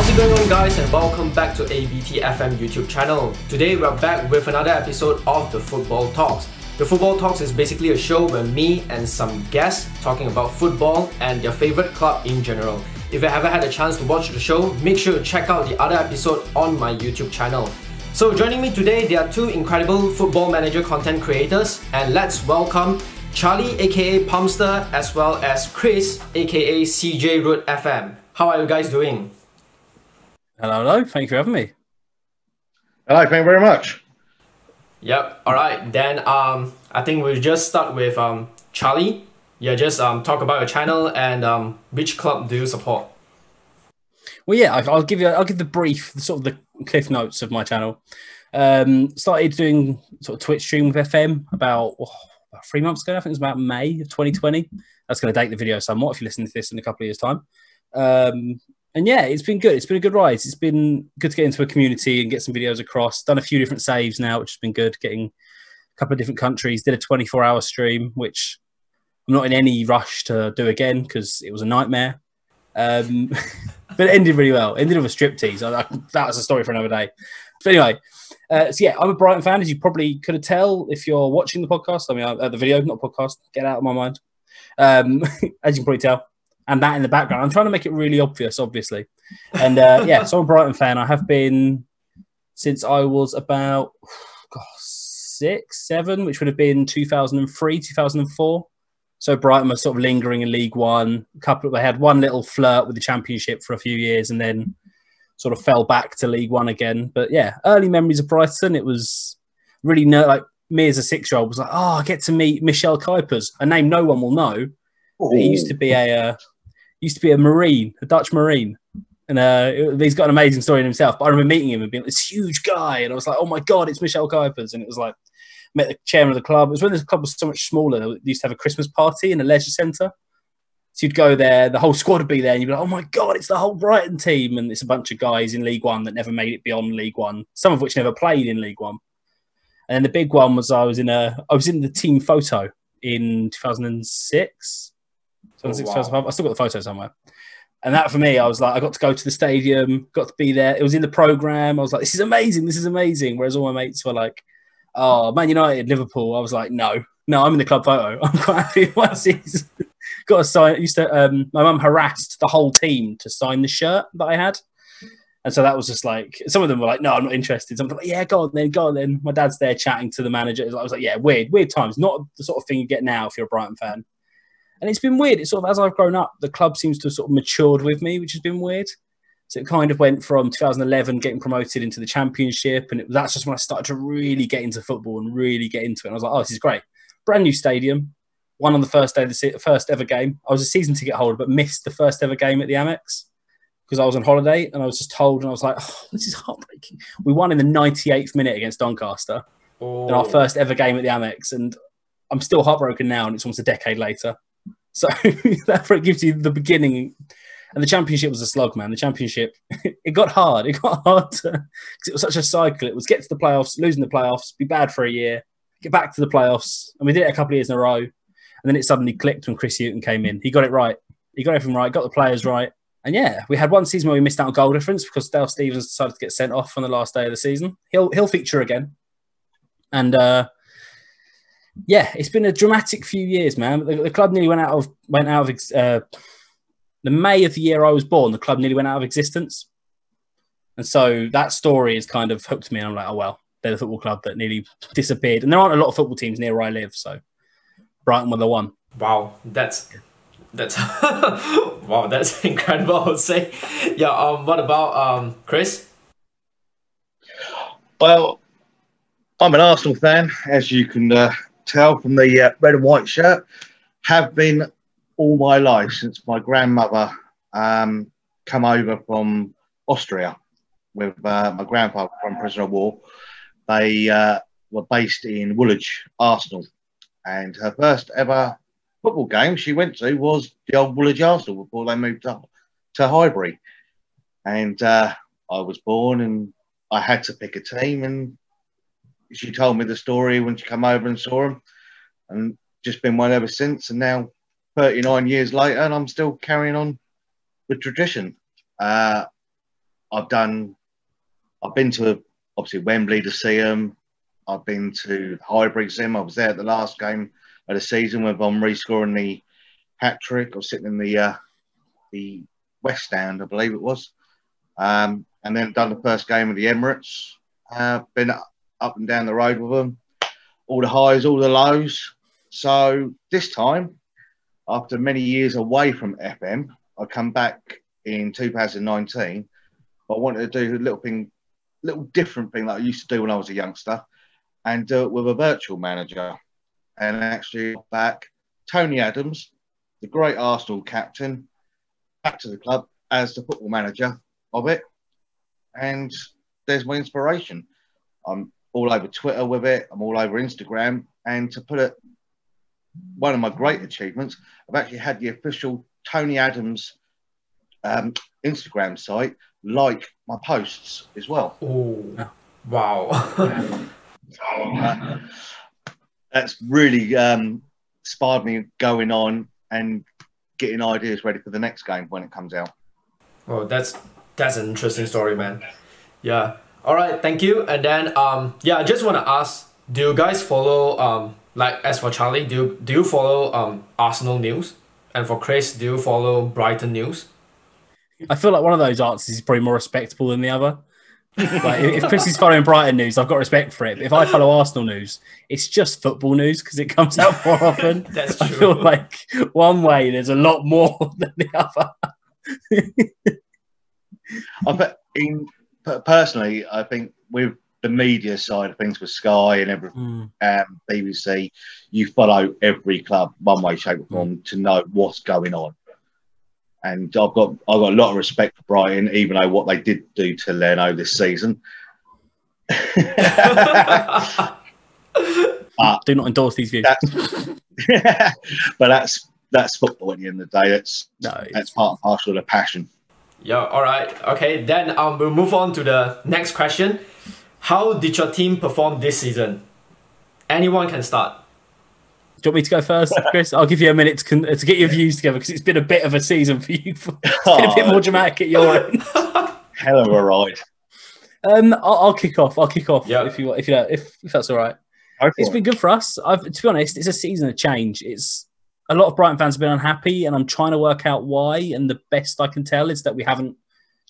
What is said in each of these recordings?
How's it going on, guys, and welcome back to ABTFM YouTube channel. Today we're back with another episode of the Football Talks. The Football Talks is basically a show where me and some guests talking about football and their favorite club in general. If you haven't had a chance to watch the show, make sure to check out the other episode on my YouTube channel. So joining me today, there are two incredible Football Manager content creators, and let's welcome Charlie aka Pump3ster as well as Chris aka CJ Wroot FM. How are you guys doing? Hello. Thank you for having me. Hello, thank you very much. Yep. All right. Then I think we'll just start with Charlie. Yeah, just talk about your channel and which club do you support? Well, yeah, I'll give the brief, sort of the cliff notes of my channel. Started doing sort of Twitch stream with FM about 3 months ago. I think it was about May of 2020. That's going to date the video somewhat if you listen to this in a couple of years' time. And yeah, it's been good. It's been a good ride. It's been good to get into a community and get some videos across. Done a few different saves now, which has been good. Getting a couple of different countries. Did a 24-hour stream, which I'm not in any rush to do again because it was a nightmare. But it ended really well. It ended with a striptease. That was a story for another day. But anyway, so yeah, I'm a Brighton fan, as you probably could have tell if you're watching the podcast. I mean, the video, not podcast. Get out of my mind. As you can probably tell. And that in the background. I'm trying to make it really obvious, obviously. And yeah, so I'm a Brighton fan. I have been since I was about 6, 7, which would have been 2003, 2004. So Brighton was sort of lingering in League One. They had one little flirt with the Championship for a few years and then sort of fell back to League One again. But yeah, early memories of Brighton. It was really like me as a 6-year-old was like, oh, I get to meet Michel Kuipers, a name no one will know. But he used to be a Marine, a Dutch Marine. And he's got an amazing story in himself. But I remember meeting him and being this huge guy. And I was like, oh my God, it's Michel Kuipers. And it was like, met the chairman of the club. It was when the club was so much smaller. They used to have a Christmas party in a leisure centre. So you'd go there, the whole squad would be there. And you'd be like, oh my God, it's the whole Brighton team. And it's a bunch of guys in League One that never made it beyond League One. Some of which never played in League One. And then the big one was I was in the team photo in 2006. Wow. I still got the photo somewhere. And that for me, I was like, I got to go to the stadium, got to be there. It was in the programme. I was like, this is amazing. Whereas all my mates were like, oh, Man United, Liverpool. I was like, no, I'm in the club photo. I'm quite happy with my season. Got to sign. My mum harassed the whole team to sign the shirt that I had. And so that was just like, some of them were like, no, I'm not interested. Some of them were like, yeah, go on then. My dad's there chatting to the manager. I was like, yeah, weird times. Not the sort of thing you get now if you're a Brighton fan. And it's been weird. It's sort of, as I've grown up, the club seems to have sort of matured with me, which has been weird. So it kind of went from 2011 getting promoted into the Championship. And that's just when I started to really get into football and really get into it. And I was like, oh, this is great. Brand new stadium. Won on the first day of the first ever game. I was a season ticket holder, but missed the first ever game at the Amex because I was on holiday. And I was just told, and I was like, oh, this is heartbreaking. We won in the 98th minute against Doncaster in our first ever game at the Amex. And I'm still heartbroken now, and it's almost a decade later. So therefore it gives you the beginning. And the Championship was a slog, man. The Championship, it got hard. Because it was such a cycle. It was get to the playoffs, losing the playoffs, be bad for a year, get back to the playoffs. And we did it a couple of years in a row. And then it suddenly clicked when Chris Hughton came in. He got it right. He got everything right, got the players right. And yeah, we had one season where we missed out on goal difference because Dale Stevens decided to get sent off on the last day of the season. He'll feature again. And yeah, it's been a dramatic few years, man. The club nearly went out of the May of the year I was born. The club nearly went out of existence, and so that story has kind of hooked me. And I'm like, oh well, they're the football club that nearly disappeared. And there aren't a lot of football teams near where I live, so Brighton were the one. Wow, that's wow, that's incredible. I would say, yeah. What about Chris? Well, I'm an Arsenal fan, as you can tell from the red and white shirt. Have been all my life since my grandmother come over from Austria with my grandfather from prisoner of war. They were based in Woolwich, Arsenal, and her first ever football game she went to was the old Woolwich Arsenal before they moved up to Highbury. And I was born and I had to pick a team, and she told me the story when she came over and saw them, and just been one ever since. And now 39 years later, and I'm still carrying on the tradition. I've been to obviously Wembley to see them. I've been to Highbury Sim. I was there at the last game of the season with Henry scoring the hat trick. I was sitting in the West Stand, I believe it was, and then done the first game of the Emirates. Been up and down the road with them, all the highs, all the lows. So this time, after many years away from FM, I come back in 2019. I wanted to do a little different thing that I used to do when I was a youngster, and do it with a virtual manager. And actually back Tony Adams, the great Arsenal captain, back to the club as the football manager of it. And there's my inspiration. I'm all over Twitter with it. I'm all over Instagram. And to put it, one of my great achievements, I've actually had the official Tony Adams Instagram site like my posts as well. Oh, wow. So, that's really inspired me going on and getting ideas ready for the next game when it comes out. Oh, that's an interesting story, man. Yeah. All right, thank you. And then I just want to ask, do you guys follow like, as for Charlie, do you follow Arsenal news? And for Chris, do you follow Brighton news? I feel like one of those answers is probably more respectable than the other. Like, if Chris is following Brighton news, I've got respect for it. But if I follow Arsenal news, it's just football news because it comes out more often. That's true. I feel like one way there's a lot more than the other. Personally, I think with the media side of things, with Sky and everything, BBC, you follow every club one way, shape, or form to know what's going on. And I've got a lot of respect for Brighton, even though what they did do to Leno this season. Do not endorse these views. But that's football at the end of the day. That's part and parcel of the passion. Yeah, all right. Okay, then we'll move on to the next question. How did your team perform this season? Anyone can start. Do you want me to go first, Chris? I'll give you a minute to get your views together because it's been a bit of a season for you. It's been a bit more dramatic at your end. Hell of a ride. I'll kick off. Yeah. If that's all right. It's been good for us. To be honest, it's a season of change. It's a lot of Brighton fans have been unhappy, and I'm trying to work out why. And the best I can tell is that we haven't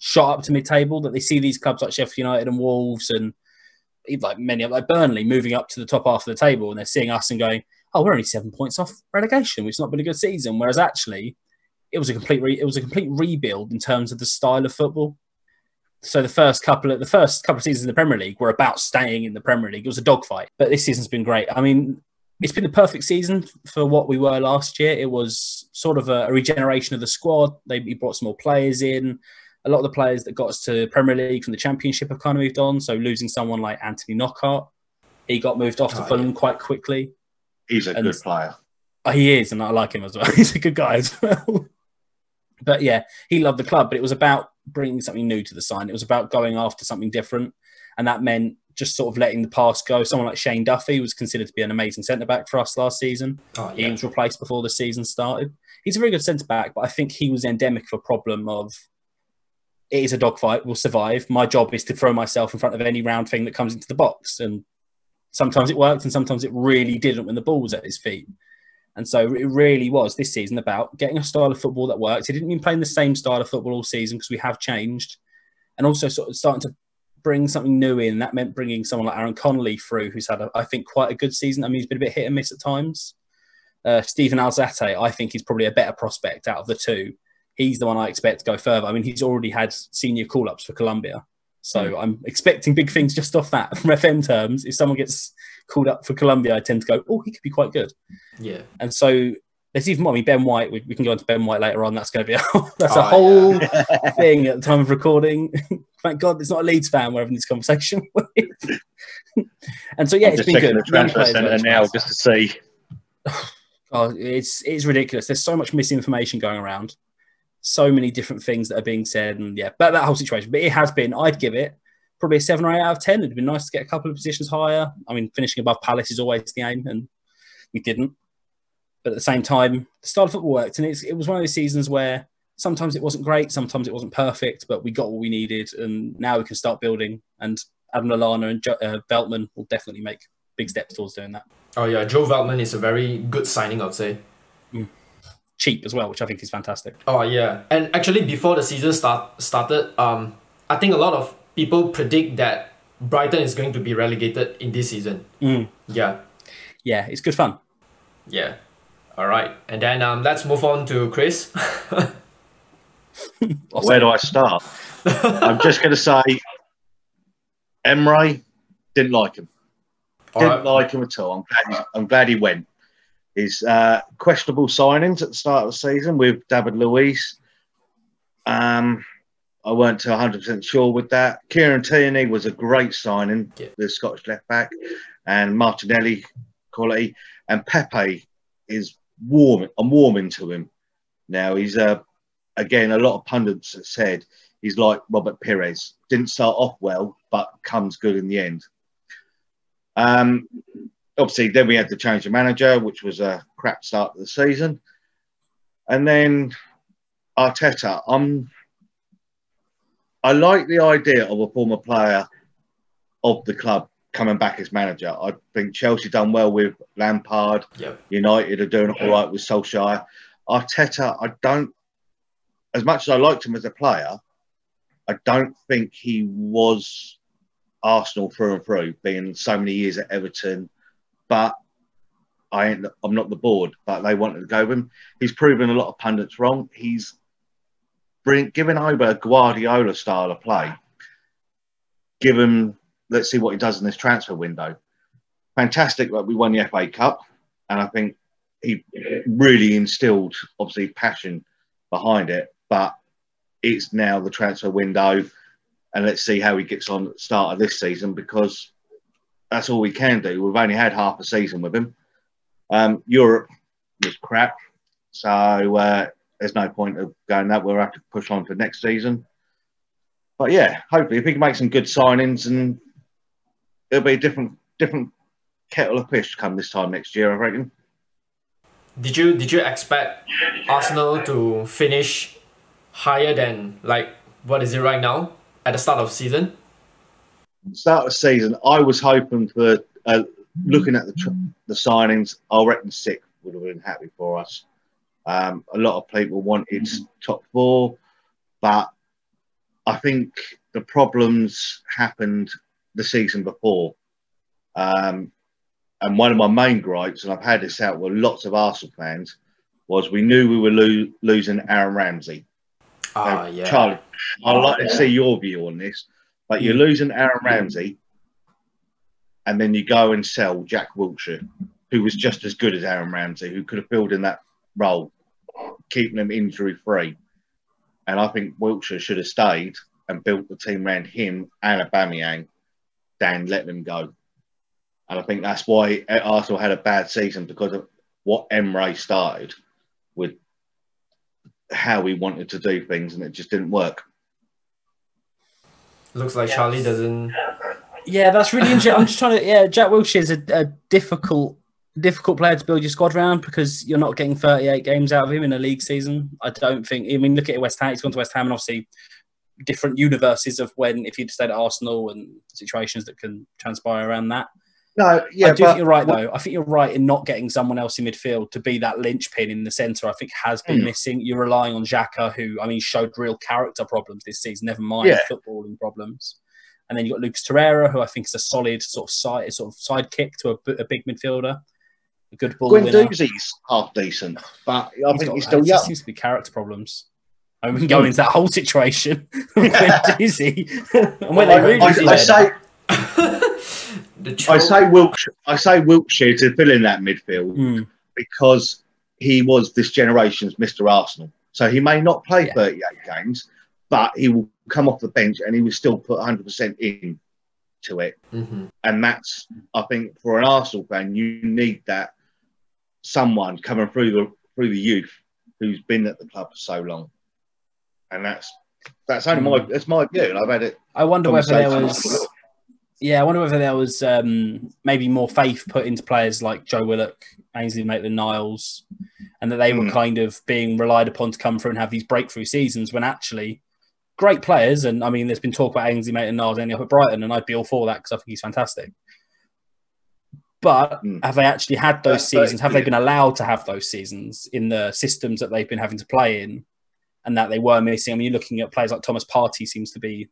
shot up to mid-table. That they see these clubs like Sheffield United and Wolves and like Burnley moving up to the top half of the table, and they're seeing us and going, "Oh, we're only 7 points off relegation, which has not been a good season." Whereas actually, it was a complete rebuild in terms of the style of football. So the first couple of seasons in the Premier League were about staying in the Premier League. It was a dogfight, but this season's been great. I mean, it's been the perfect season for what we were last year. It was sort of a regeneration of the squad. They brought some more players in. A lot of the players that got us to Premier League from the Championship have kind of moved on. So losing someone like Anthony Knockaert, he got moved off to Fulham quite quickly. He's a good player. He is, and I like him as well. He's a good guy as well. But yeah, he loved the club. But it was about bringing something new to the side. It was about going after something different. And that meant just sort of letting the past go. Someone like Shane Duffy was considered to be an amazing centre-back for us last season. He was replaced before the season started. He's a very good centre-back, but I think he was endemic of a problem of it is a dogfight, we'll survive. My job is to throw myself in front of any round thing that comes into the box. And sometimes it worked and sometimes it really didn't when the ball was at his feet. And so it really was this season about getting a style of football that works. It didn't mean playing the same style of football all season because we have changed. And also sort of starting to bring something new in. That meant bringing someone like Aaron Connolly through, who's had, I think, quite a good season. I mean, he's been a bit hit and miss at times. Stephen Alzate, I think he's probably a better prospect out of the two. He's the one I expect to go further. I mean, he's already had senior call-ups for Colombia. So I'm expecting big things just off that. From FM terms, if someone gets called up for Colombia, I tend to go, oh, he could be quite good. Yeah. And so there's even more. I mean, Ben White, we can go on to Ben White later on. That's going to be a whole thing at the time of recording. Thank God it's not a Leeds fan we're having this conversation with. And so, yeah, it's been good. The transfer centre now just to see. Oh, it's ridiculous. There's so much misinformation going around. So many different things that are being said. And yeah, but that whole situation. But it has been, I'd give it probably a 7 or 8 out of 10. It'd been nice to get a couple of positions higher. I mean, finishing above Palace is always the aim, and we didn't. But at the same time, the style of football worked. And it was one of those seasons where Sometimes it wasn't great, sometimes it wasn't perfect, but we got what we needed, and now we can start building. And Adam Lallana and Veltman will definitely make big steps towards doing that. Oh yeah, Joe Veltman is a very good signing, I'd say. Cheap as well, which I think is fantastic. Oh yeah, and actually before the season started, I think a lot of people predict that Brighton is going to be relegated in this season. Yeah, it's good fun. Yeah. All right, and then let's move on to Chris. Where do I start? I'm just going to say, Emre, didn't like him. Didn't like him at all. I'm glad he went. His questionable signings at the start of the season with David Luiz. I weren't too 100% sure with that. Kieran Tierney was a great signing, the Scottish left back, and Martinelli quality. And Pepe is warm. I'm warming to him now. He's again, a lot of pundits have said he's like Robert Pires. Didn't start off well, but comes good in the end. Obviously, then we had to change the manager, which was a crap start to the season. And then Arteta. I like the idea of a former player of the club coming back as manager. I think Chelsea done well with Lampard. United are doing all right with Solskjaer. Arteta, I don't, as much as I liked him as a player, I don't think he was Arsenal through and through, being so many years at Everton. But I'm not the board, but they wanted to go with him. He's proven a lot of pundits wrong. He's given over a Guardiola style of play. Let's see what he does in this transfer window. Fantastic that we won the FA Cup, and I think he really instilled, obviously, passion behind it. But it's now the transfer window, and let's see how he gets on at the start of this season, because that's all we can do. We've only had half a season with him. Europe was crap, so there's no point of going that. We'll have to push on for next season. But yeah, hopefully, if he can make some good signings, and it'll be a different kettle of fish come this time next year, I reckon. Did you expect Arsenal to finish higher than what is it right now at the start of the season? Start of the season, I was hoping for looking at the signings. I reckon 6th would have been happy for us. A lot of people wanted top 4, but I think the problems happened the season before. And one of my main gripes, and I've had this out with lots of Arsenal fans, was we knew we were losing Aaron Ramsey. Charlie, I'd like to see your view on this, but you're losing Aaron Ramsey, and then you go and sell Jack Wilshere, who was just as good as Aaron Ramsey, who could have filled in that role, keeping him injury-free. And I think Wilshere should have stayed and built the team around him and Aubameyang than let them go. And I think that's why Arsenal had a bad season, because of what Emre started with, how he wanted to do things, and it just didn't work. Looks like Charlie doesn't... Yeah, that's really interesting. I'm just trying to... Yeah, Jack Wilshere is a difficult player to build your squad around, because you're not getting 38 games out of him in a league season. I don't think... I mean, look at West Ham. He's gone to West Ham, and obviously different universes of when, if he'd stayed at Arsenal, and situations that can transpire around that. No, yeah, I do think you're right, though. I think you're right in not getting someone else in midfield to be that linchpin in the centre. I think has been missing. You're relying on Xhaka, who, I mean, showed real character problems this season, never mind footballing problems. And then you've got Lucas Torreira, who I think is a solid sort of sidekick to a big midfielder. A good ball winner. Guendouzi's half decent, but I think he's still young. There seems to be character problems. I mean, we can go into that whole situation with Guendouzi. And when they really I say Wilshere to fill in that midfield because he was this generation's Mr. Arsenal. So he may not play 38 games, but he will come off the bench and he will still put 100% in to it. And that's, I think, for an Arsenal fan, you need that someone coming through the youth who's been at the club for so long. And that's only my view. And I've had it. I wonder whether there was. Yeah, I wonder whether there was maybe more faith put into players like Joe Willock, Ainsley Maitland-Niles, and that they were kind of being relied upon to come through and have these breakthrough seasons when actually great players. And I mean, there's been talk about Ainsley Maitland-Niles ending up at Brighton, and I'd be all for that because I think he's fantastic. But have they actually had those seasons? Have they been allowed to have those seasons in the systems that they've been having to play in and that they were missing? I mean, you're looking at players like Thomas Partey seems to be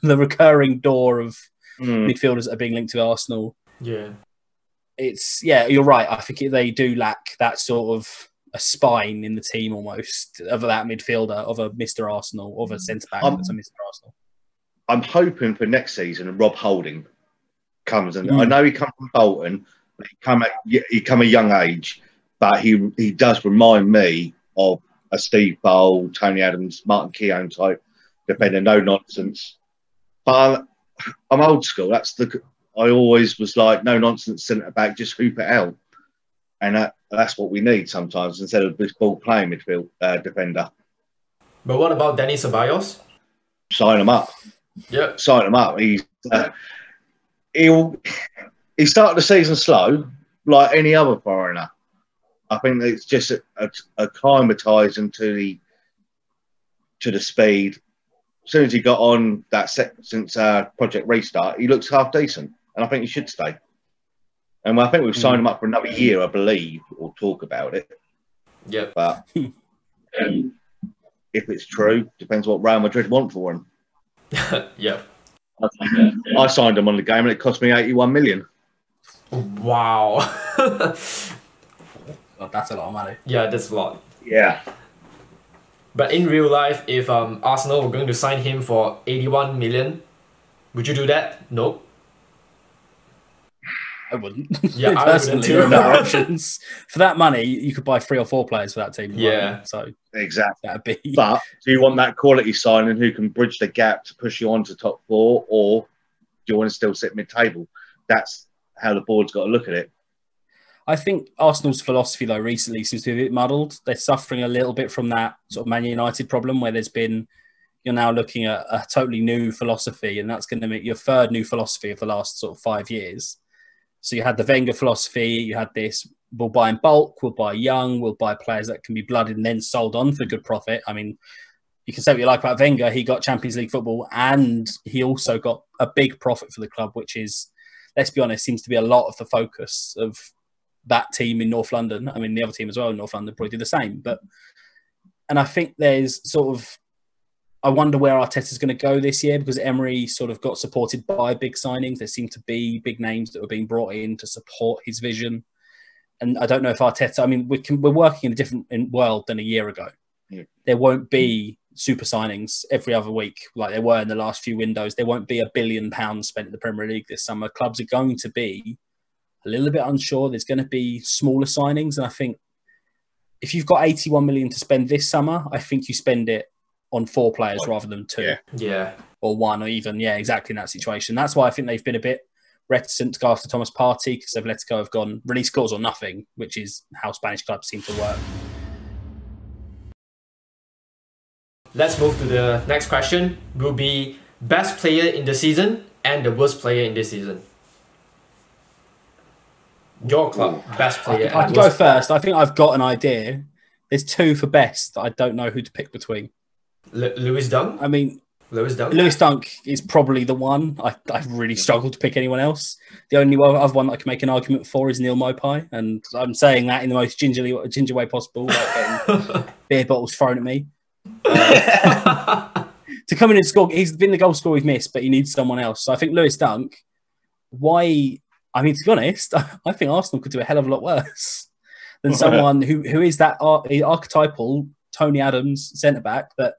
the recurring door of midfielders that are being linked to Arsenal. Yeah. You're right. I think they do lack that sort of a spine in the team almost of that midfielder, of a Mr. Arsenal, of a centre-back that's a Mr. Arsenal. I'm hoping for next season Rob Holding comes. And I know he comes from Bolton, but he come a young age, but he does remind me of a Steve Bowl, Tony Adams, Martin Keown type defender, no nonsense. But I'm old school. I always was like, no nonsense centre back, just hoop it out. And that's what we need sometimes instead of this ball playing midfield defender. But what about Danny Ceballos? Sign him up. Yeah, sign him up. He started the season slow, like any other foreigner. I think it's just acclimatising to the speed. As soon as he got on that since Project Restart, he looks half decent, and I think he should stay. And I think we've signed him up for another year, I believe. We'll talk about it. Yeah, but if it's true, depends what Real Madrid want for him. Yeah, I signed him on the game, and it cost me 81 million. Wow. Oh, that's a lot of money. Yeah, that's a lot. Yeah. But in real life, if Arsenal were going to sign him for 81 million, would you do that? No. I wouldn't. Yeah, I personally, wouldn't there are options. For that money, you could buy 3 or 4 players for that team. Yeah. So exactly. That'd be. But do you want that quality signing who can bridge the gap to push you on to top 4, or do you want to still sit mid-table? That's how the board's got to look at it. I think Arsenal's philosophy, though, recently seems to be a bit muddled. They're suffering a little bit from that sort of Man United problem where you're now looking at a totally new philosophy, and that's going to make your third new philosophy of the last sort of 5 years. So you had the Wenger philosophy, you had this, we'll buy in bulk, we'll buy young, we'll buy players that can be blooded and then sold on for good profit. I mean, you can say what you like about Wenger, he got Champions League football and he also got a big profit for the club, which is, let's be honest, seems to be a lot of the focus of that team in North London. I mean, the other team as well in North London probably do the same. And I think there's sort of, I wonder where Arteta's going to go this year because Emery sort of got supported by big signings. There seem to be big names that were being brought in to support his vision. And I don't know if Arteta, I mean, we're working in a different world than a year ago. Yeah. There won't be super signings every other week like there were in the last few windows. There won't be £1 billion spent in the Premier League this summer. Clubs are going to be a little bit unsure. There's going to be smaller signings. And I think if you've got 81 million to spend this summer, I think you spend it on 4 players rather than 2. Yeah. Or 1 or even, exactly in that situation. That's why I think they've been a bit reticent to go after Thomas Partey because they've let go have gone release clause or nothing, which is how Spanish clubs seem to work. Let's move to the next question. Will be best player in the season and the worst player in this season. Your club, best player. I can go first. I think I've got an idea. There's 2 for best that I don't know who to pick between. Lewis Dunk? I mean, Lewis Dunk? Lewis Dunk is probably the one. I really struggled to pick anyone else. The only other one that I can make an argument for is Neil Mopai, and I'm saying that in the most ginger way possible, like getting beer bottles thrown at me. To come in and score, he's been the goal scorer we've missed, but he needs someone else. So I think Lewis Dunk, why... I mean, to be honest, I think Arsenal could do a hell of a lot worse than someone who is that archetypal Tony Adams centre-back that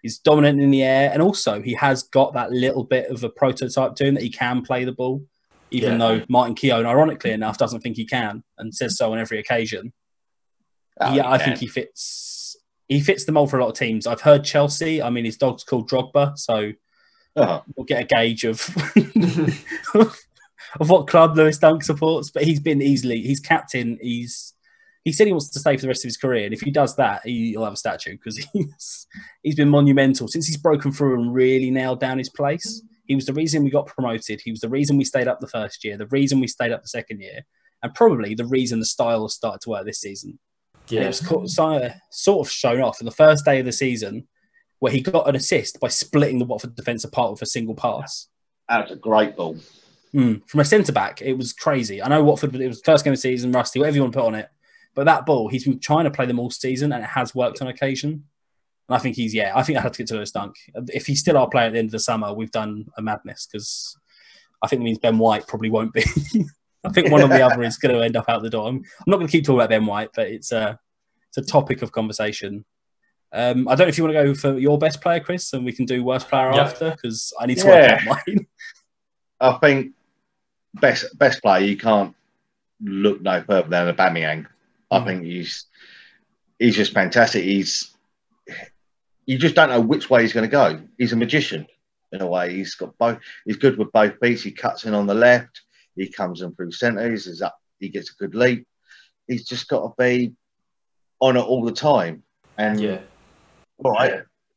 is dominant in the air. And also, he has got that little bit of a prototype to him that he can play the ball, even though Martin Keown, ironically enough, doesn't think he can and says so on every occasion. I think he fits the mould for a lot of teams. I've heard Chelsea. I mean, his dog's called Drogba, so we'll get a gauge of... of what club Lewis Dunk supports, but he's captain. He said he wants to stay for the rest of his career, and if he does that, he'll have a statue because he's been monumental since he's broken through and really nailed down his place. He was the reason we got promoted. He was the reason we stayed up the first year, the reason we stayed up the second year, and probably the reason the style has started to work this season. And it was sort of shown off on the first day of the season where he got an assist by splitting the Watford defence apart with a single pass. That's a great ball. From a centre-back, it was crazy. I know Watford, it was the first game of the season, rusty, whatever you want to put on it. But that ball, he's been trying to play them all season, and it has worked on occasion. And I think I think I had to get to Lewis Dunk. If he's still our player at the end of the summer, we've done a madness, because I think it means Ben White probably won't be. I think one or the other is going to end up out the door. I'm not going to keep talking about Ben White, but it's a topic of conversation. I don't know if you want to go for your best player, Chris, and we can do worst player after, because I need to work out mine. I think best player, you can't look no further than Aubameyang. I think he's just fantastic. You just don't know which way he's going to go. He's a magician in a way. He's got both. He's good with both feet. He cuts in on the left. He comes in through centre. He's up. He gets a good leap. He's just got to be on it all the time. And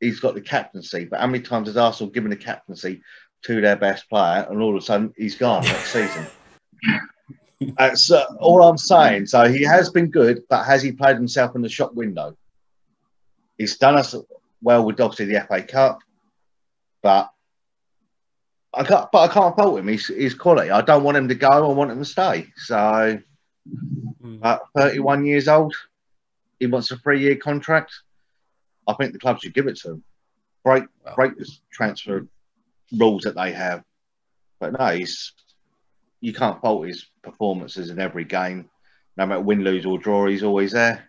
he's got the captaincy. But how many times has Arsenal given the captaincy to their best player, and all of a sudden he's gone next season? That's all I'm saying. So he has been good, but has he played himself in the shop window? He's done us well with obviously the FA Cup, but I can't fault him. He's quality. I don't want him to go. I want him to stay. So, 31 years old, he wants a 3-year contract. I think the club should give it to him. Break the transfer rules that they have. But no, you can't fault his performances in every game. No matter win, lose or draw, he's always there.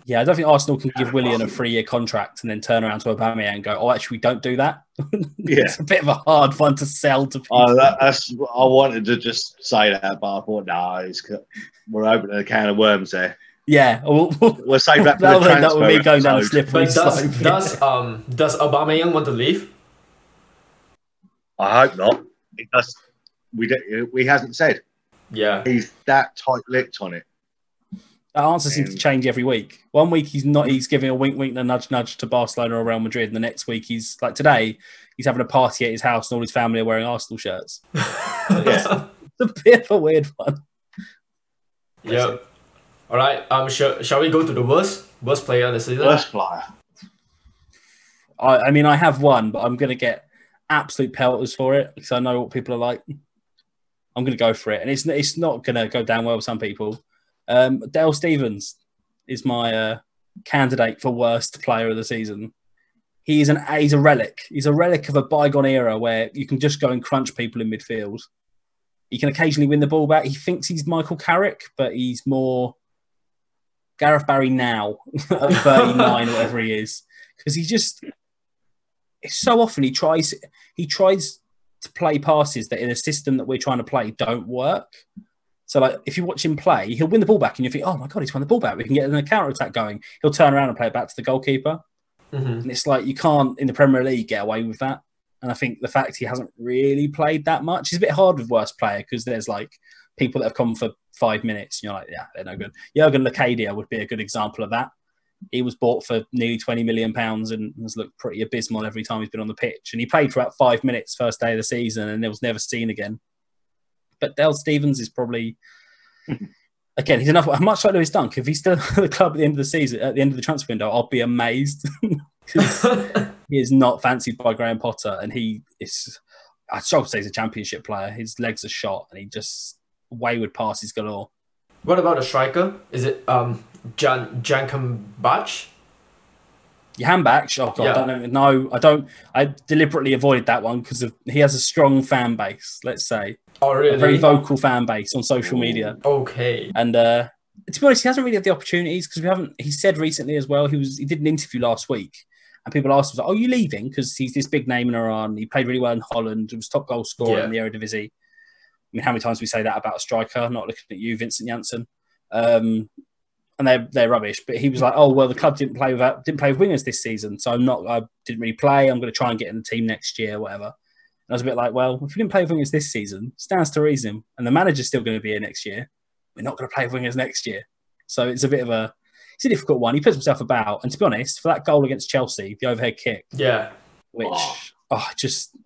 Yeah, I don't think Arsenal can give Willian a 3-year contract and then turn around to Aubameyang and go, "Oh, actually, we don't do that." It's a bit of a hard one to sell to people. I wanted to just say that, but I thought, no, we're opening a can of worms there. Yeah, we'll save that for the transfer. That would be going down a slippery slope. Does Aubameyang want to leave? I hope not. It does. We hasn't said. Yeah, he's that tight-lipped on it. That answer seems to change every week. One week he's giving a wink and a nudge to Barcelona or Real Madrid, and the next week he's like today he's having a party at his house and all his family are wearing Arsenal shirts. It's a bit of a weird one. Yeah. All right. Shall we go to the worst player of the season? Worst player. I mean, I have one, but I'm going to get absolute pelters for it because I know what people are like. I'm going to go for it, and it's not going to go down well with some people. Dale Stephens is my candidate for worst player of the season. He's a relic. He's a relic of a bygone era where you can just go and crunch people in midfield. He can occasionally win the ball back. He thinks he's Michael Carrick, but he's more Gareth Barry now at 39 or whatever he is. Because so often he tries to play passes that in a system that we're trying to play don't work. So, like, if you watch him play, he'll win the ball back and you think, oh, my God, he's won the ball back. We can get a counter-attack going. He'll turn around and play it back to the goalkeeper. And it's like you can't, in the Premier League, get away with that. And I think the fact he hasn't really played that much is a bit hard with worst player because there's, like, people that have come for 5 minutes. And you're like, yeah, they're no good. Jurgen Locadia would be a good example of that. He was bought for nearly £20 million and has looked pretty abysmal every time he's been on the pitch. And he played for about 5 minutes first day of the season and it was never seen again. But Dale Stephens is probably, again, he's enough. Much like Lewis Dunk, if he's still at the club at the end of the season, at the end of the transfer window, I'll be amazed because he is not fancied by Graham Potter, and I struggle to say he's a championship player. His legs are shot, and he just wayward passes galore. What about a striker? Is it Jankumbach? Jambach? Oh God, yeah. I don't know. I deliberately avoided that one because he has a strong fan base. Let's say. Oh, really? A very vocal fan base on social media. Okay. And to be honest, he hasn't really had the opportunities because he said recently as well, he did an interview last week and people asked him, "Oh, are you leaving?" Because he's this big name in Iran. He played really well in Holland. He was top goal scorer in the Eredivisie. I mean, how many times do we say that about a striker? Not looking at you, Vincent Janssen. And they're rubbish. But he was like, "Oh, well, the club didn't play with wingers this season, so I didn't really play. I'm going to try and get in the team next year, whatever." I was a bit like, well, if we didn't play with wingers this season, stands to reason, and the manager's still going to be here next year, we're not going to play with wingers next year. So it's a difficult one. He puts himself about, and to be honest, for that goal against Chelsea, the overhead kick, which I don't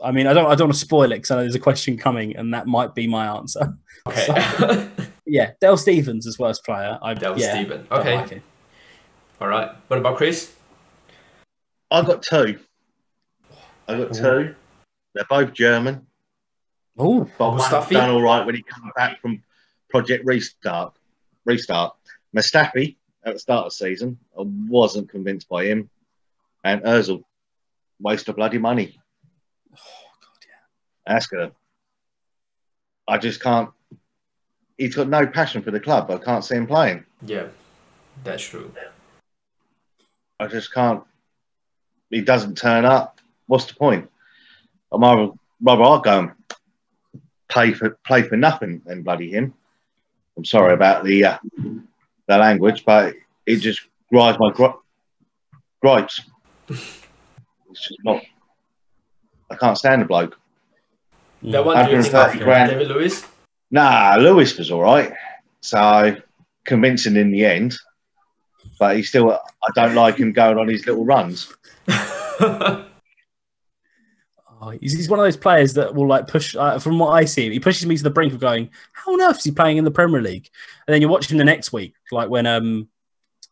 want to spoil it because I know there's a question coming, and that might be my answer. Okay. Yeah, Dale Stevens as worst player. Dale Steven. don't Okay. like him. All right. What about Chris? I've got two. They're both German. Oh, But Mustafi? one's done all right when he comes back from Project Restart. Mustafi at the start of the season, I wasn't convinced by him. And Ozil, waste of bloody money. oh God, yeah. That's good. I just can't. He's got no passion for the club. I can't see him playing. Yeah, that's true. I just can't. He doesn't turn up. What's the point? I'd rather I'll go and play for nothing than bloody him. I'm sorry about the language, but it just grinds my gripes. It's just not. I can't stand the bloke. That one, do you think of 130 grand. David Lewis? Nah, Lewis was all right. So convincing in the end, but he still. I don't like him going on his little runs. He's one of those players that will like push. From what I see, he pushes me to the brink of going, "How on earth is he playing in the Premier League?" And then you watch him the next week, like when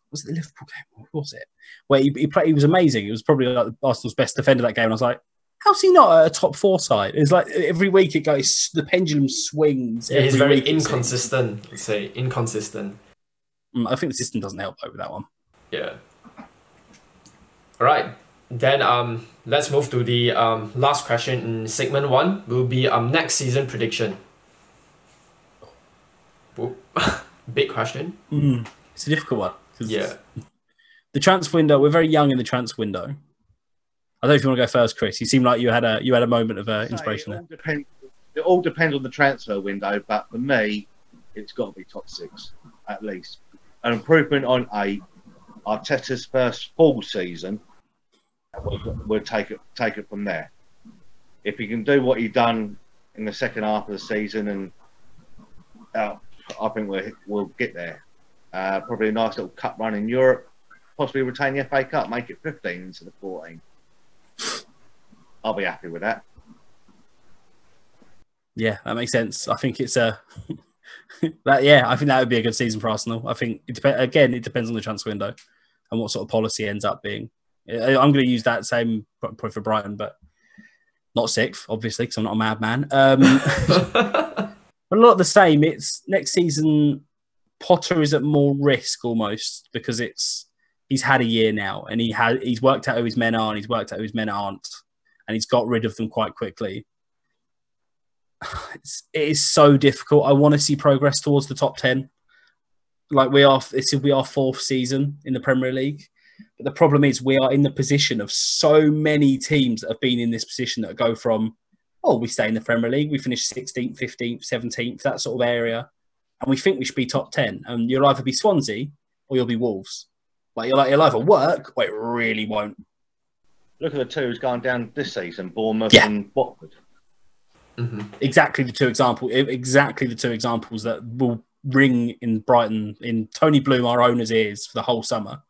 was it the Liverpool game? What was it? Where he played, he was amazing. He was probably like Arsenal's best defender that game. And I was like, "How's he not at a top 4 side?" It's like every week it goes, the pendulum swings. Yeah, he's every very week, inconsistent. Let's say inconsistent. I think the system doesn't help over that one. Yeah. All right. Then let's move to the last question in segment 1. Will be next season prediction. Whoop. Big question. It's a difficult one. Yeah. The transfer window. We're very young in the transfer window. I don't know if you want to go first, Chris. You seem like you had a moment of inspiration there. It all depends on the transfer window, but for me, it's got to be top 6 at least. An improvement on 8. Arteta's first full season. We'll take it from there. If he can do what he done in the second half of the season, and I think we'll get there. Probably a nice little cup run in Europe, possibly retain the FA Cup, make it 15 instead of 14. I'll be happy with that. Yeah, that makes sense. I think it's I think that would be a good season for Arsenal. I think it depends on the transfer window and what sort of policy ends up being. I'm going to use that same point for Brighton, but not 6th, obviously, because I'm not a madman. But a lot the same. It's next season. Potter is at more risk almost because he's had a year now, and he's worked out who his men are, and he's worked out who his men aren't, and he's got rid of them quite quickly. It is so difficult. I want to see progress towards the top 10. Like this will be our 4th season in the Premier League. But the problem is we are in the position of so many teams that have been in this position that go from, we stay in the Premier League, we finish 16th, 15th, 17th, that sort of area, and we think we should be top 10. And you'll either be Swansea or you'll be Wolves. You'll either work or it really won't. Look at the two who's gone down this season, Bournemouth and Watford. Mm-hmm. Exactly the two examples that will ring in Brighton, in Tony Bloom, our owner's ears for the whole summer.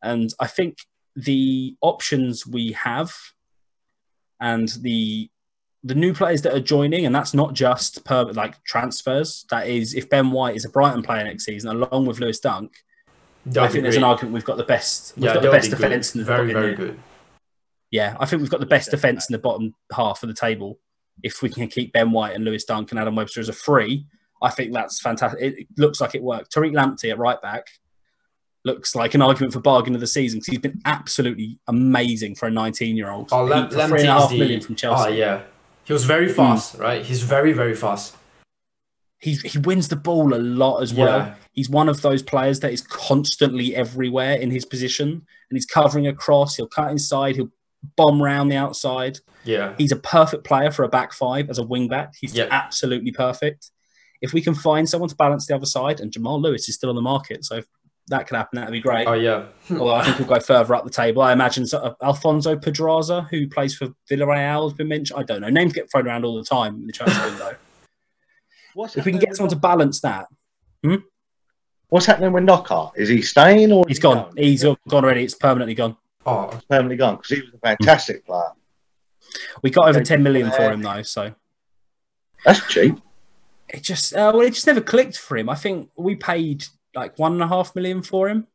And I think the options we have and the new players that are joining, and that's not just transfers. That is, if Ben White is a Brighton player next season, along with Lewis Dunk, I think there's an argument we've got the best. We've got the best defence in the very good. Yeah, I think we've got the best defence in the bottom half of the table. If we can keep Ben White and Lewis Dunk and Adam Webster as a free, I think that's fantastic. It looks like it worked. Tariq Lamptey at right back looks like an argument for bargain of the season because he's been absolutely amazing for a 19-year-old. Oh, Lamptey is $3.5 million from Chelsea. Oh, yeah. He was very fast, right? He's very, very fast. He wins the ball a lot as well. Yeah. He's one of those players that is constantly everywhere in his position, and he's covering across. He'll cut inside. He'll bomb round the outside. Yeah. He's a perfect player for a back 5 as a wing back. He's absolutely perfect. If we can find someone to balance the other side, and Jamal Lewis is still on the market, so if that could happen, that'd be great. Oh, yeah. Although I think we'll go further up the table. I imagine Alfonso Pedraza, who plays for Villarreal, has been mentioned. I don't know. Names get thrown around all the time in the transfer window. If we can get someone to balance that. What's happening with Knockout? Is he staying or he's gone? He's gone already. It's permanently gone. Oh, it's permanently gone because he was a fantastic player. We got over 10 million for him though, so that's cheap. it just never clicked for him. I think we paid like $1.5 million for him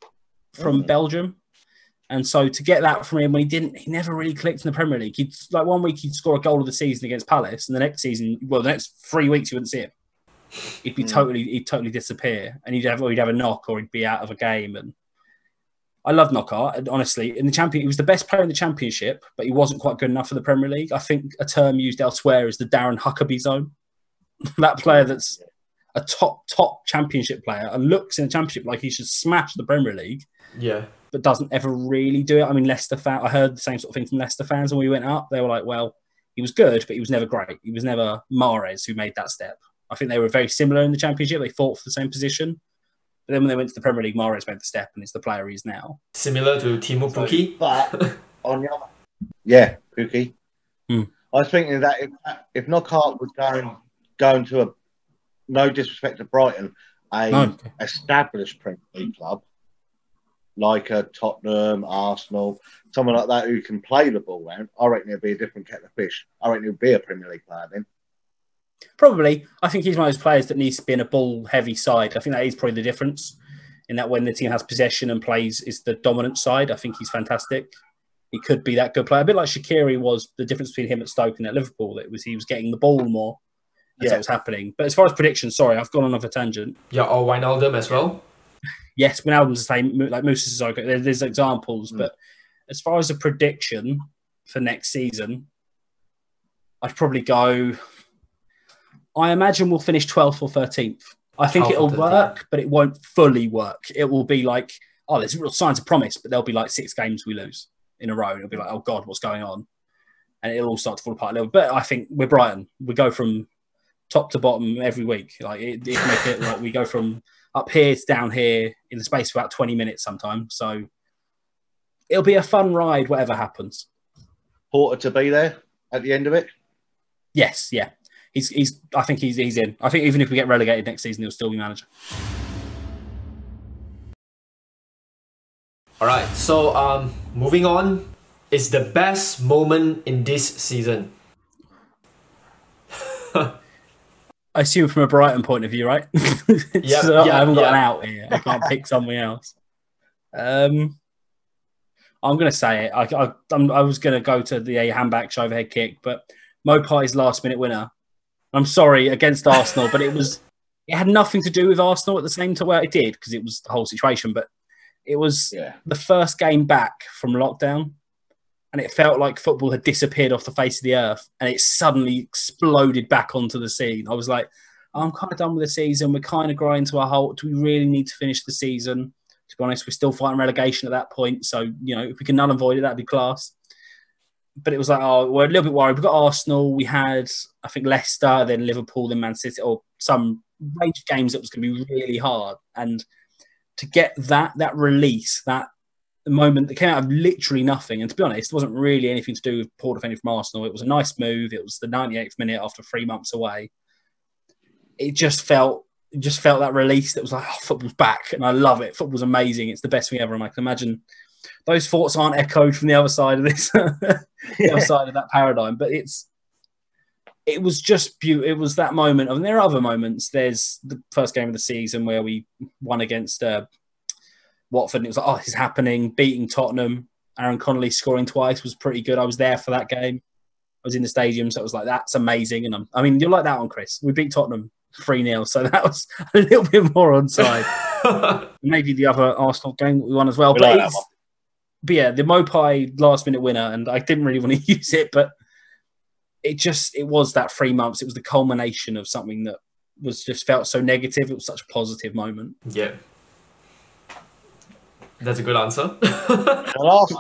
from Belgium. And so to get that from him when he never really clicked in the Premier League. He'd like 1 week he'd score a goal of the season against Palace, and the next season, the next 3 weeks you wouldn't see him. He'd be he'd totally disappear, and he'd have a knock or he'd be out of a game. And I love Knockaert, and honestly, in the he was the best player in the Championship, but he wasn't quite good enough for the Premier League. I think a term used elsewhere is the Darren Huckabee zone. That player that's a top Championship player and looks in the Championship like he should smash the Premier League. Yeah. But doesn't ever really do it. I mean, Leicester I heard the same sort of thing from Leicester fans when we went up. They were like, well, he was good, but he was never great. He was never Mahrez who made that step. I think they were very similar in the Championship. They fought for the same position. But then when they went to the Premier League, Mahrez made the step and is the player he is now. Similar to Timo Pukki. But on the other, yeah, Pukki. I was thinking that if Knockaert was going to a, no disrespect to Brighton, established Premier League club, like a Tottenham, Arsenal, someone like that who can play the ball around, I reckon it'd be a different kettle of fish. I reckon it'd be a Premier League player then. Probably. I think he's one of those players that needs to be in a ball-heavy side. I think that is probably the difference in that when the team has possession and plays is the dominant side. I think he's fantastic. He could be that good player. A bit like Shaqiri was the difference between him at Stoke and at Liverpool. He was getting the ball more as that was happening. But as far as predictions, sorry, I've gone on a tangent. Yeah, or Wijnaldum as well. Yes, Wijnaldum's the same. Like Moussa Sissoko, there's examples. But as far as a prediction for next season, I'd probably go... I imagine we'll finish 12th or 13th. I think it'll work, but it won't fully work. It will be like, there's real signs of promise, but there'll be like 6 games we lose in a row. It'll be like, oh God, what's going on? And it'll all start to fall apart a little bit. But I think we're Brighton. We go from top to bottom every week. Like it make it like we go from up here to down here in the space of about 20 minutes sometimes. So it'll be a fun ride, whatever happens. Porter to be there at the end of it? Yes, yeah. I think he's in. I think even if we get relegated next season, he'll still be manager. All right, so moving on, is the best moment in this season? I assume from a Brighton point of view, right? I haven't got an out here. I can't pick something else. I'm going to say it. I was going to go to the handback overhead kick, but Mopai's last-minute winner. I'm sorry, against Arsenal, but it had nothing to do with Arsenal at the same time. Well, it did, because it was the whole situation, but it was the first game back from lockdown, and it felt like football had disappeared off the face of the earth, and it suddenly exploded back onto the scene. I was like, I'm kind of done with the season. We're kind of growing to a halt. Do we really need to finish the season? To be honest, we're still fighting relegation at that point, so, if we can null and void it, that'd be class. But it was like, we're a little bit worried. We've got Arsenal. We had, I think, Leicester, then Liverpool, then Man City, or some range of games that was going to be really hard. And to get that release, that moment that came out of literally nothing, and to be honest, it wasn't really anything to do with poor defending from Arsenal. It was a nice move. It was the 98th minute after 3 months away. It just felt that release that was like, football's back, and I love it. Football's amazing. It's the best thing ever, and I can imagine those thoughts aren't echoed from the other side of this, the other side of that paradigm. But it was just beautiful. It was that moment. I mean, there are other moments. There's the first game of the season where we won against Watford, and it was like, this is happening. Beating Tottenham, Aaron Connolly scoring twice was pretty good. I was there for that game. I was in the stadium, so it was like, that's amazing. And you'll like that one, Chris. We beat Tottenham 3-0, so that was a little bit more on side. Maybe the other Arsenal game that we won as well. But yeah, the Mopai last-minute winner, and I didn't really want to use it, but it was that 3 months. It was the culmination of something that was just felt so negative. It was such a positive moment. Yeah. That's a good answer.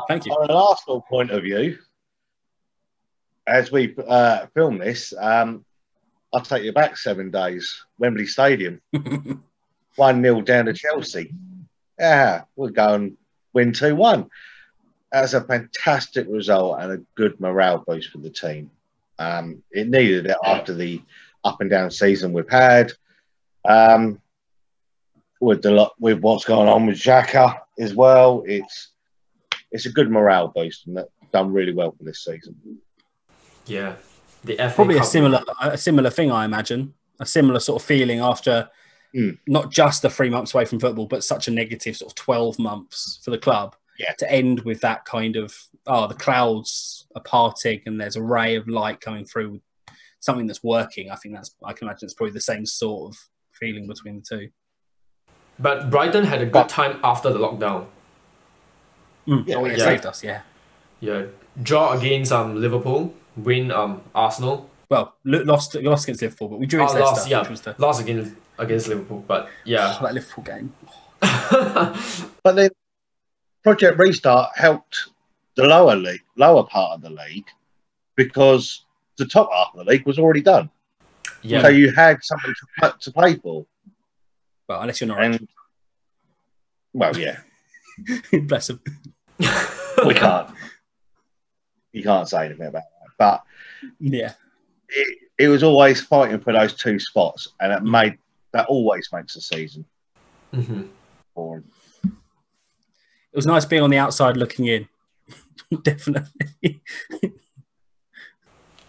Thank you. From an Arsenal point of view, as we film this, I'll take you back 7 days. Wembley Stadium. 1-0 down to Chelsea. Yeah, we'll go and win 2-1. That's a fantastic result and a good morale boost for the team. It needed it after the up and down season we've had. With what's going on with Xhaka as well, it's a good morale boost, and that's done really well for this season. Yeah, the FA probably Cup. a similar thing, I imagine. a similar sort of feeling after not just the 3 months away from football, but such a negative sort of 12 months for the club. Yeah. To end with that kind of, the clouds are parting and there's a ray of light coming through with something that's working. I can imagine it's probably the same sort of feeling between the two. But Brighton had a good time after the lockdown. It saved us, yeah. Yeah. Draw against Liverpool, win Arsenal. Well, lost against Liverpool, but we drew against Leicester. Yeah, which was lost against Liverpool, but yeah. That Liverpool game. But then Project Restart helped the lower part of the league, because the top half of the league was already done. Yeah. So you had something to play for. Well, unless you're not. Well, yeah. Bless him. We can't. You can't say anything about that. But yeah, it was always fighting for those two spots, and that always makes the season boring. It was nice being on the outside looking in. Definitely.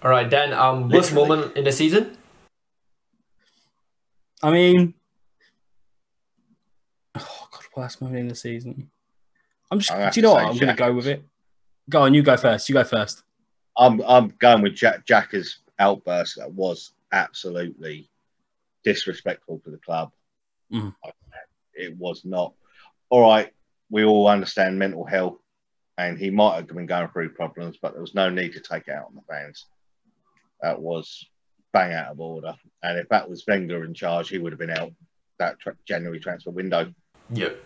All right, Dan. Worst moment in the season? I mean, worst moment in the season. Do you know what? I'm going to go with it. Go on, you go first. You go first. I'm going with Xhaka's outburst. That was absolutely disrespectful to the club. It was not. All right, we all understand mental health, and he might have been going through problems, but there was no need to take it out on the fans. That was bang out of order. And if that was Wenger in charge, he would have been out that January transfer window. Yep.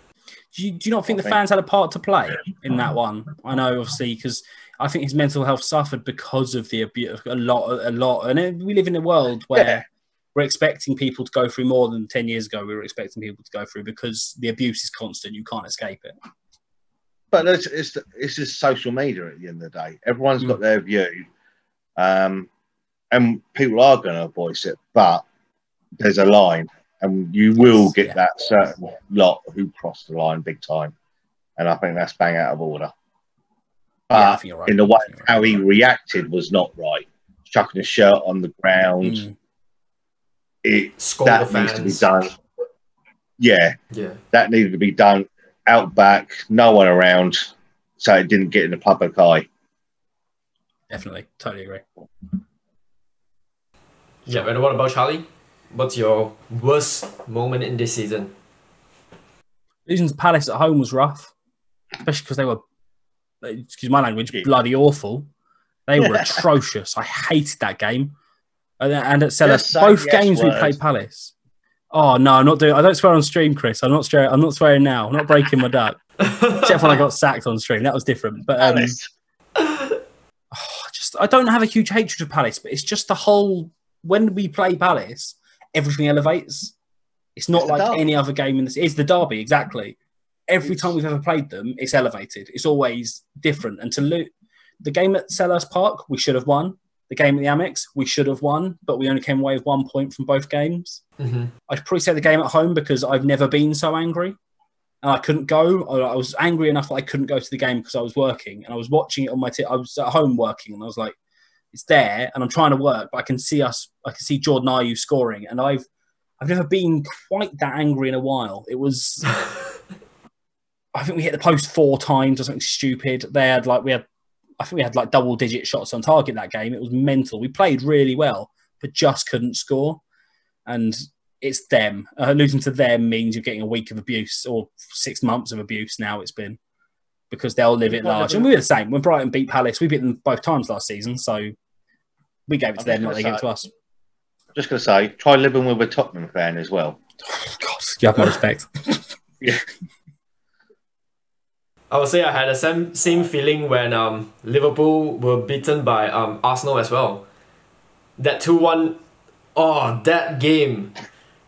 Do you not think the fans had a part to play in that one? I know, obviously, because I think his mental health suffered because of the abuse a lot. And we live in a world where we're expecting people to go through more than 10 years ago. We were expecting people to go through, because the abuse is constant. You can't escape it. But it's just social media at the end of the day. Everyone's got their view, and people are going to voice it. But there's a line. And you will get that certain lot who cross the line big time. And I think that's bang out of order. But in the way how he reacted was not right. Chucking his shirt on the ground. That needs to be done. Yeah. That needed to be done out back, no one around, so it didn't get in the public eye. Definitely. Totally agree. Yeah, and what about Charlie? What's your worst moment in this season? Losing to Palace at home was rough, especially because they were, excuse my language, bloody awful. They were atrocious. I hated that game. And at Sellers, both games we played Palace. Oh no, I'm not doing. I don't swear on stream, Chris. I'm not swearing now. I'm not breaking my duck. Except when I got sacked on stream, that was different. But I don't have a huge hatred of Palace, but it's just the whole. When we play Palace, everything elevates. It's not like any other game in this. It's the derby, exactly. Every time we've ever played them, it's elevated. It's always different. And the game at Selhurst Park, we should have won. The game at the Amex, we should have won, but we only came away with 1 point from both games. I'd probably say the game at home, because I've never been so angry. And I couldn't go. I was angry enough that I couldn't go to the game because I was working. And I was watching it on my I was at home working, and I was like, it's there, and I'm trying to work, but I can see Jordan Ayew scoring, and I've never been quite that angry in a while. It was, I think we hit the post 4 times or something stupid. I think we had like double-digit shots on target that game. It was mental. We played really well, but just couldn't score. And it's them. Losing to them means you're getting a week of abuse, or 6 months of abuse now it's been, because they'll live it large. And we were the same. When Brighton beat Palace, we beat them both times last season, so we gave it to them, like they gave it to us. Just going to say, try living with a Tottenham fan as well. God, you have my respect. Yeah. I would say I had the same feeling when Liverpool were beaten by Arsenal as well. That 2-1, that game.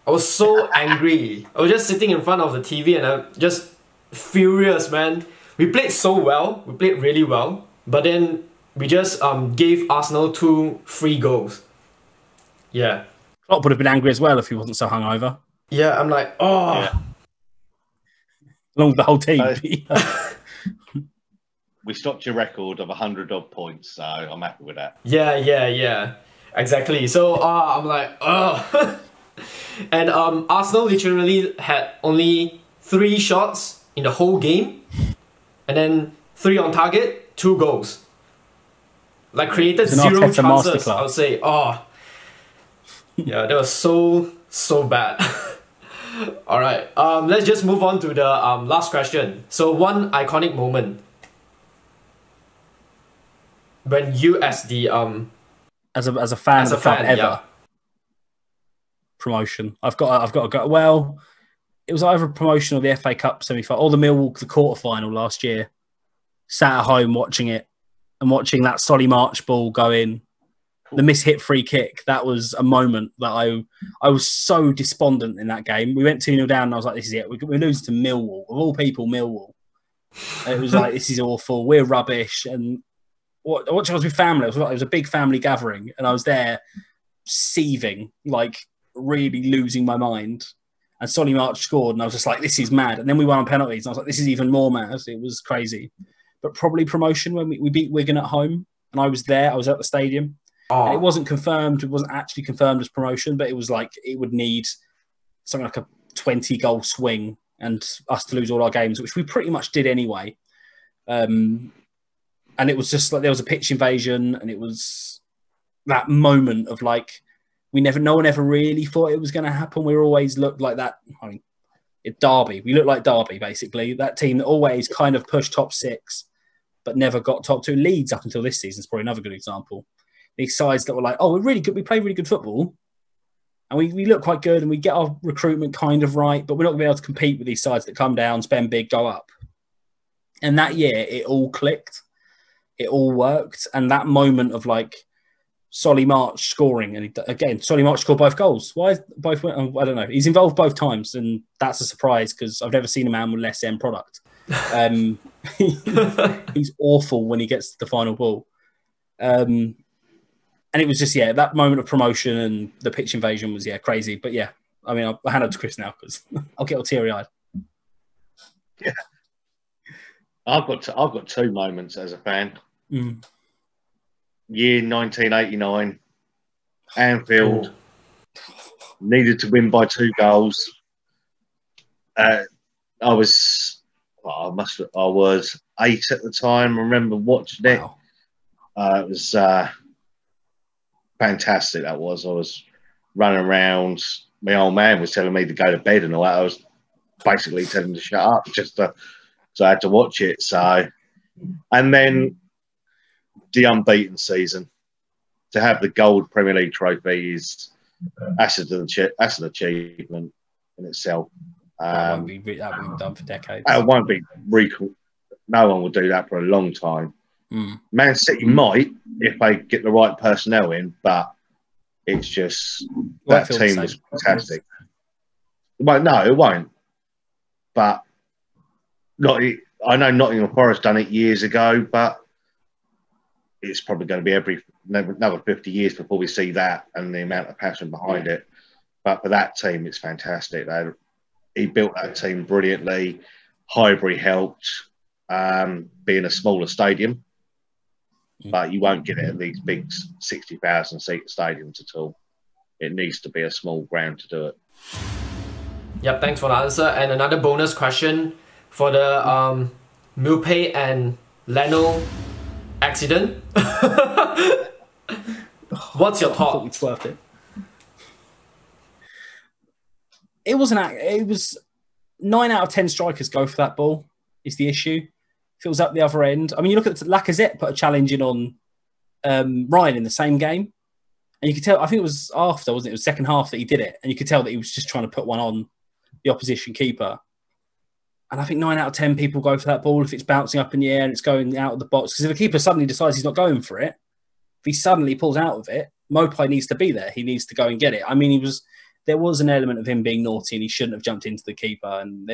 I was so angry. I was just sitting in front of the TV and I'm just furious, man. We played so well. We played really well. But then we just gave Arsenal 2 free goals. Yeah. Klopp would have been angry as well if he wasn't so hungover. Yeah, I'm like, Along with the whole team. We stopped your record of 100 odd points, so I'm happy with that. Yeah. Exactly. So I'm like, and Arsenal literally had only 3 shots in the whole game, and then 3 on target, 2 goals. Like created It's an 0 Arteta chances. masterclass. I would say, yeah, that was so bad. All right. Let's just move on to the last question. So one iconic moment when you, as the as a fan of the club ever. yeah. Promotion. I've got to go. Well, it was either a promotion or the FA Cup semi-final, or the Millwall the quarter-final last year. Sat at home watching it and watching that Solly March ball go in, the mishit free kick. That was a moment that I was so despondent in that game. We went 2-0 down and I was like, this is it. We're losing to Millwall. Of all people, Millwall. And it was like, this is awful. We're rubbish. And I was with family. It was a big family gathering and I was there seething, like really losing my mind. And Solly March scored and I was just like, this is mad. And then we won on penalties. And I was like, this is even more mad. It was crazy. But probably promotion when we beat Wigan at home. And I was there. I was at the stadium. And it wasn't confirmed. It wasn't actually confirmed as promotion, but it was like it would need something like a 20-goal swing and us to lose all our games, which we pretty much did anyway. And it was just like there was a pitch invasion, and it was that moment of like no one ever really thought it was going to happen. We always looked like that. I mean, Derby. We looked like Derby, basically. That team that always kind of pushed top 6, but never got top 2. Leeds up until this season is probably another good example. These sides that were like, oh, we're really good. We play really good football. And we look quite good and we get our recruitment kind of right, but we're not going to be able to compete with these sides that come down, spend big, go up. And that year, it all clicked. It all worked. And that moment of like Solly March scoring, and again, Solly March scored both goals. Why both? I don't know. He's involved both times, and that's a surprise because I've never seen a man with less end product. He's awful when he gets to the final ball. And it was just, that moment of promotion and the pitch invasion was, crazy. But I mean, I'll hand it to Chris now because I'll get all teary-eyed. Yeah. I've got 2 moments as a fan. Year 1989, Anfield needed to win by 2 goals. I was 8 at the time. I remember watching it. Wow. It was fantastic. That was. I was running around. My old man was telling me to go to bed and all that. I was basically telling him to shut up so I had to watch it. So, and then the unbeaten season, to have the gold Premier League trophy that's an achievement in itself. That won't be done for decades. It won't be no one will do that for a long time. Man City might if they get the right personnel in, but it's just that team was fantastic. Well, no, it won't. But I know Nottingham Forest done it years ago, but it's probably going to be another 50 years before we see that and the amount of passion behind it. But for that team, it's fantastic. He built that team brilliantly. Highbury helped, being a smaller stadium. But you won't get it at these big 60,000 seat stadiums at all. It needs to be a small ground to do it. Yep, thanks for the answer. And another bonus question for the Milpay and Leno accident. What's your thought? It's worth it. It was 9 out of 10 strikers go for that ball. Is the issue? If it was up the other end, I mean, you look at Lacazette put a challenge in on Ryan in the same game, and you could tell. I think it was after, wasn't it? It was second half that he did it, and you could tell that he was just trying to put one on the opposition keeper. And I think 9 out of 10 people go for that ball if it's bouncing up in the air and it's going out of the box. Because if the keeper suddenly decides he's not going for it, if he suddenly pulls out of it, Mopai needs to be there. He needs to go and get it. I mean, there was an element of him being naughty and he shouldn't have jumped into the keeper. And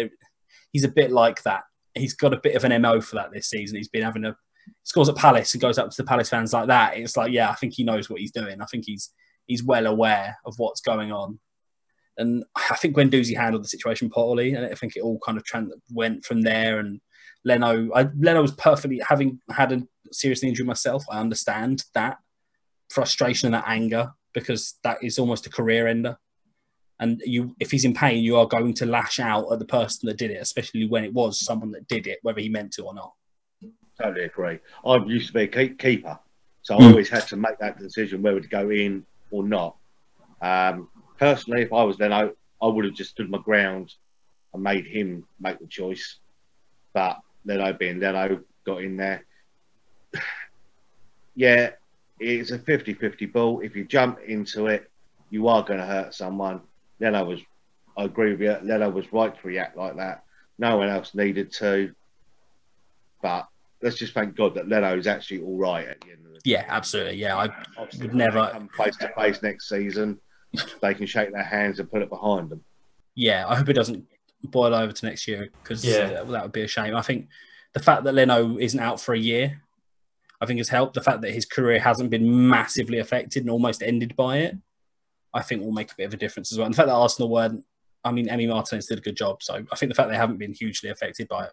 he's a bit like that. He's got a bit of an MO for that this season. He's been having scores at Palace and goes up to the Palace fans like that. It's like, I think he knows what he's doing. I think he's well aware of what's going on. And I think Guendouzi handled the situation poorly, and I think it all kind of went from there. And Leno was perfectly, having had a serious injury myself, I understand that. frustration and that anger, because that is almost a career ender. And if he's in pain, you are going to lash out at the person that did it, especially when it was someone that did it, whether he meant to or not. Totally agree. I used to be a keeper, so I always had to make that decision whether to go in or not. Personally, if I was Leno, I would have just stood my ground and made him make the choice. But Leno being Leno, got in there. Yeah, it's a 50-50 ball. If you jump into it, you are going to hurt someone. I agree with you, Leno was right to react like that. No one else needed to. But let's just thank God that Leno is actually all right at the end of the day. Yeah, absolutely. Yeah, I Obviously, would never come face to face next season. They can shake their hands and put it behind them. Yeah, I hope it doesn't boil over to next year, because that would be a shame. I think the fact that Leno isn't out for a year, I think has helped. The fact that his career hasn't been massively affected and almost ended by it, I think will make a bit of a difference as well. And the fact that Arsenal weren't, I mean, Emi Martinez did a good job. So I think the fact they haven't been hugely affected by it,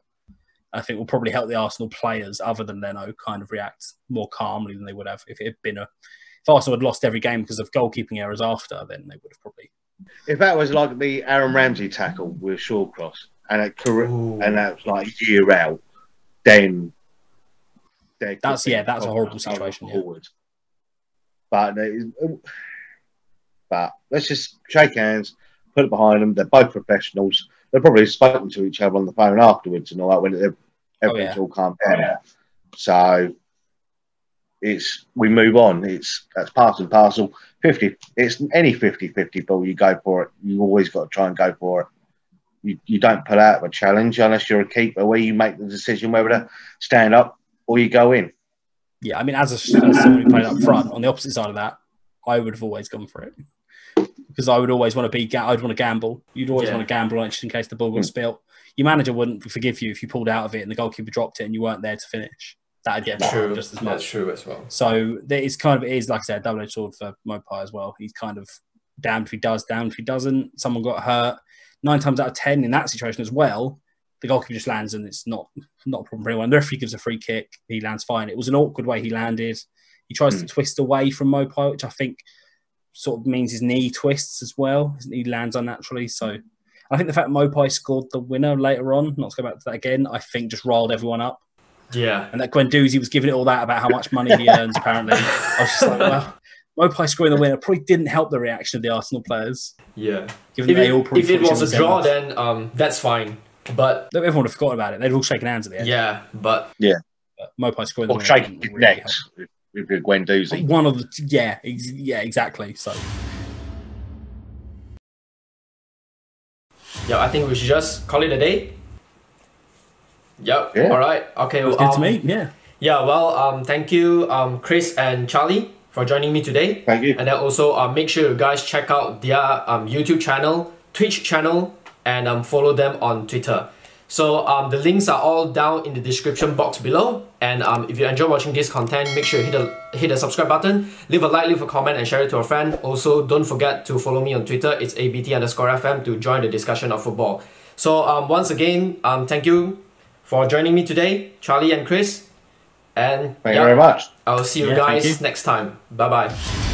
I think will probably help the Arsenal players, other than Leno, kind of react more calmly than they would have if it had been if Arsenal had lost every game because of goalkeeping errors after, then they would have probably. If that was like the Aaron Ramsey tackle with Shawcross, and that was like a year out, then that's a horrible situation. Yeah. But let's just shake hands, put it behind them. They're both professionals. They've probably spoken to each other on the phone afterwards and all that when everything's all calmed down. So we move on. That's part and parcel. It's any 50-50 ball. You go for it. You always got to try and go for it. You don't pull out of a challenge unless you're a keeper, where you make the decision whether to stand up or you go in. Yeah, I mean, as someone who played up front, on the opposite side of that, I would have always gone for it, because I would always want to I'd want to gamble. You'd always want to gamble on it just in case the ball got spilt. Your manager wouldn't forgive you if you pulled out of it and the goalkeeper dropped it and you weren't there to finish. That'd get true just as much. That's true as well. So it is, like I said, a double-edged sword for Mopai as well. He's kind of damned if he does, damned if he doesn't. Someone got hurt. 9 times out of 10 in that situation as well, the goalkeeper just lands and it's not a problem for anyone. The referee gives a free kick, he lands fine. It was an awkward way he landed. He tries to twist away from Mopai, which I think sort of means his knee twists as well. His knee lands unnaturally. So I think the fact Mopai scored the winner later on, not to go back to that again, I think just riled everyone up. Yeah. And that Guendouzi was giving it all that about how much money he earns, apparently. I was just like, well, Mopai scoring the winner probably didn't help the reaction of the Arsenal players. Yeah. If it was a draw, then that's fine. But everyone would have forgotten about it. They'd all shaken hands at the end. Yeah, but Mopai scoring the winner. Or shaking his necks with Guendouzi. One of the exactly. So I think we should just call it a day. Yep. Yeah. All right. Okay. Well, good to meet. Yeah. Yeah. Well, thank you, Chris and Charlie, for joining me today. Thank you. And then also make sure you guys check out their YouTube channel, Twitch channel, and follow them on Twitter. So the links are all down in the description box below. And if you enjoy watching this content, make sure you hit the subscribe button, leave a like, leave a comment, and share it to a friend. Also, don't forget to follow me on Twitter. It's ABT_FM to join the discussion of football. So once again, thank you for joining me today, Charlie and Chris. And thank you very much. I'll see you guys next time. Bye-bye.